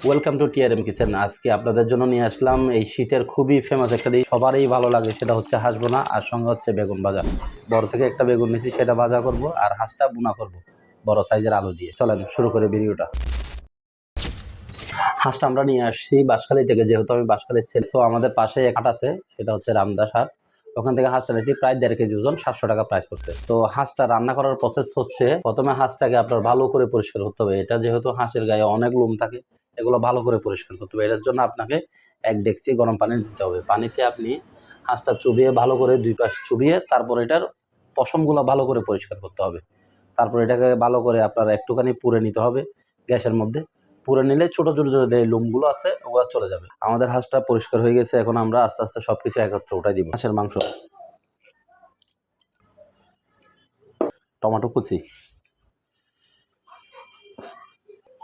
Welcome to TRM kitchen. আজকে আপনাদের জন্য নিয়ে আসলাম এই শীতের খুবই ফেমাস একটা ডিশ, সবারই ভালো লাগে, সেটা হচ্ছে হাঁস বোনা আর সঙ্গে হচ্ছে বেগুন ভাজা। বড় থেকে একটা বেগুন নিয়েছি, সেটা ভাজা করব আর হাঁসটা বোনা করব বড় সাইজের আলু দিয়ে। চলেন শুরু করে ভিডিওটা। হাঁসটা আমরা নিয়ে আসছি বাঁশখালী থেকে, যেহেতু আমি বাঁশখালীর ছেলে, তো আমাদের পাশে এক হাট আছে, সেটা হচ্ছে রামদাস হাট। ওখান থেকে হাঁসটা নিয়েছি, প্রায় 1.5 কেজি ওজন, 700 টাকা প্রাইস পড়ছে। তো হাঁসটা রান্না করার প্রসেস হচ্ছে, প্রথমে হাঁসটাকে আপনার ভালো করে পরিষ্কার করতে হবে। এটা যেহেতু হাঁসের গায়ে অনেক লোম থাকে, এগুলো ভালো করে পরিষ্কার করতে হবে। এটার জন্য আপনাকে 1 ডেকচি গরম পানি দিতে হবে। পানিতে আপনি হাঁসটা চুবিয়ে ভালো করে 2 পাশ চুবিয়ে তারপর এটার পশমগুলো ভালো করে পরিষ্কার করতে হবে। তারপর এটাকে ভালো করে আপনার একটুখানি পুড়ে নিতে হবে গ্যাসের মধ্যে। পুড়ে নিলে ছোট ছোট যে লোমগুলো আছে ওগুলো চলে যাবে। আমাদের হাঁসটা পরিষ্কার হয়ে গেছে, এখন আমরা আস্তে আস্তে সবকিছু একত্রে উঠাই দিব। হাঁসের মাংস, টমেটো কুচি,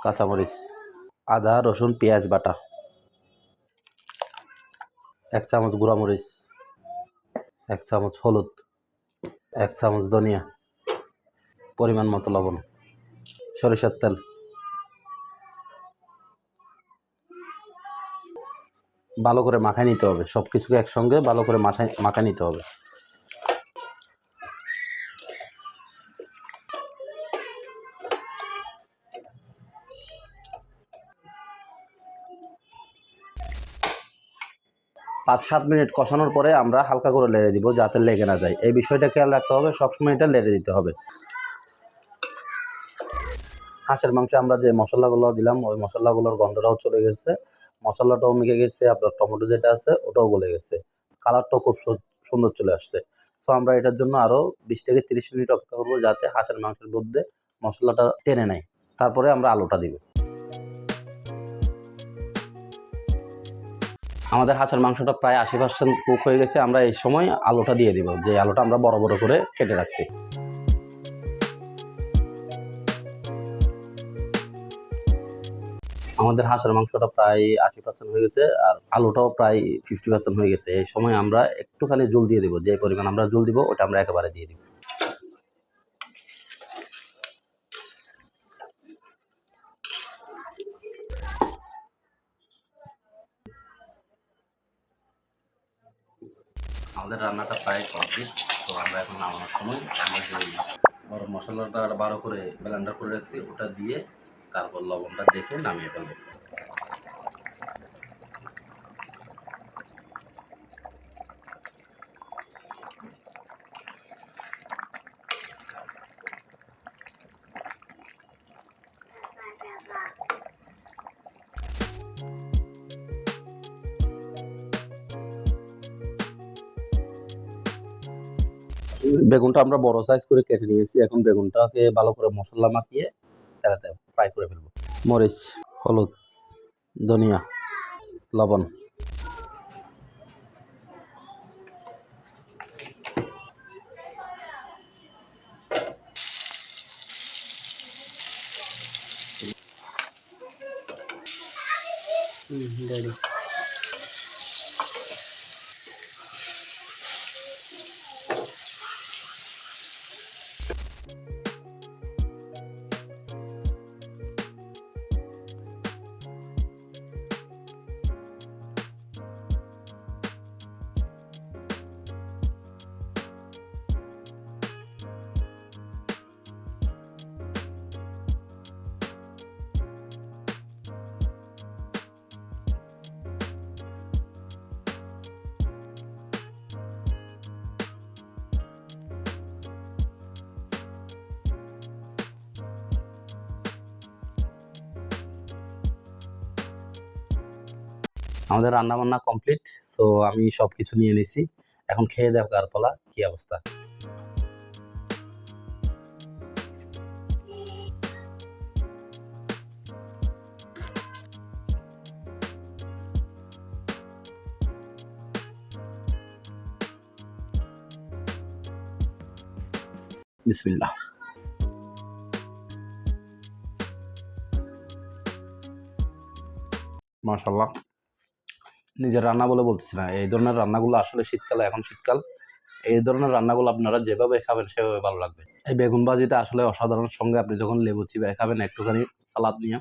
কাঁচামরিচ, আদা রসুন পেঁয়াজ বাটা, 1 চামচ গুঁড়ামরিচ, 1 চামচ হলুদ, 1 চামচ ধনিয়া, পরিমাণ মতো লবণ, সরিষার তেল। ভালো করে মাখায় নিতে হবে, সবকিছুকে একসঙ্গে ভালো করে মাখায় নিতে হবে। পাঁচ 7 মিনিট কষানোর পরে আমরা হালকা করে লেড়ে দিব, যাতে লেগে না যায়। এই বিষয়টা খেয়াল রাখতে হবে, সবসময় এটা লেড়ে দিতে হবে। হাঁসের মাংসে আমরা যে মশলাগুলো দিলাম, ওই মশলাগুলোর গন্ধটাও চলে গেছে, মশলাটাও মিশে গেছে, আপনার টমেটো যেটা আছে ওটাও গলে গেছে, কালারটাও খুব সুন্দর চলে আসছে। সো আমরা এটার জন্য আরো 20 থেকে 30 মিনিট অপেক্ষা করবো, যাতে হাঁসের মাংসের মধ্যে মশলাটা টেনে নেয়। তারপরে আমরা আলুটা দিব। আমাদের হাঁসের মাংসটা প্রায় 80% কুক হয়ে গেছে। আমরা এই সময় আলুটা দিয়ে দিব, যে আলুটা আমরা বড় বড় করে কেটে রাখছি। আমাদের হাঁসের মাংসটা প্রায় 80% হয়ে গেছে, আর আলুটাও প্রায় 50% হয়ে গেছে। এই সময় আমরা একটুখানি জল দিয়ে দিব, যে পরিমাণ আমরা জল দিব ওটা আমরা একেবারে দিয়ে দিব। আমাদের রান্নাটা প্রায় কমপ্লিট। তো আমরা এখন নামানোর সময় আমরা যে গরম মশলাটা ভালো করে ব্লেন্ডার করে রাখছি ওটা দিয়ে তারপর লবণটা দেখে নামিয়ে ফেলবো। বেগুনটা আমরা বড় সাইজ করে কেটে নিয়েছি, এখন বেগুনটাকে ভালো করে মশলা মাখিয়ে তেলাতে ফ্রাই করে ফেলবো। মরিচ, হলুদ, ধনিয়া, লবণ, আমাদের রান্না বান্না কমপ্লিট। সো আমি সবকিছু নিয়ে নিছি, এখন খেয়ে দেখার পালা কি অবস্থা। বিসমিল্লাহ। মাশাআল্লাহ, নিজের রান্না বলে বলতেছি না, এই ধরনের রান্নাগুলো আসলে শীতকালে, এখন শীতকাল, এই ধরনের রান্নাগুলো আপনারা যেভাবে খাবেন সেভাবে ভালো লাগবে। এই বেগুন ভাজিটা আসলে অসাধারণ, সঙ্গে আপনি যখন লেবু চিবায় খাবেন একটুখানি সালাদ নিয়ে,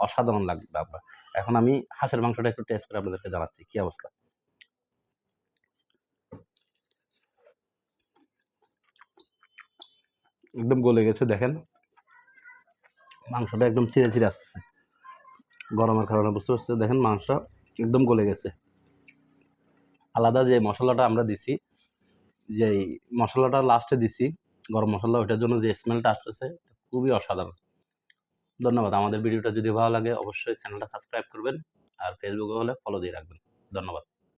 অসাধারণ লাগবে আপনার। এখন আমি হাঁসের মাংসটা একটু টেস্ট করে আপনাদেরকে জানাচ্ছি কি অবস্থা। একদম গলে গেছে দেখেন, মাংসটা একদম ছিঁড়ে ছিঁড়ে আসতেছে, গরমের কারণে বুঝতে পারছি। দেখেন মাংসটা একদম গলে গেছে। আলাদা যে মশলাটা আমরা দিছি, যে মশলাটা লাস্টে দিছি গরম মশলা, ওইটার জন্য যে স্মেলটা আসতেছে খুবই অসাধারণ। ধন্যবাদ। আমাদের ভিডিওটা যদি ভালো লাগে অবশ্যই চ্যানেলটা সাবস্ক্রাইব করবেন, আর ফেসবুকে হলে ফলো দিয়ে রাখবেন। ধন্যবাদ।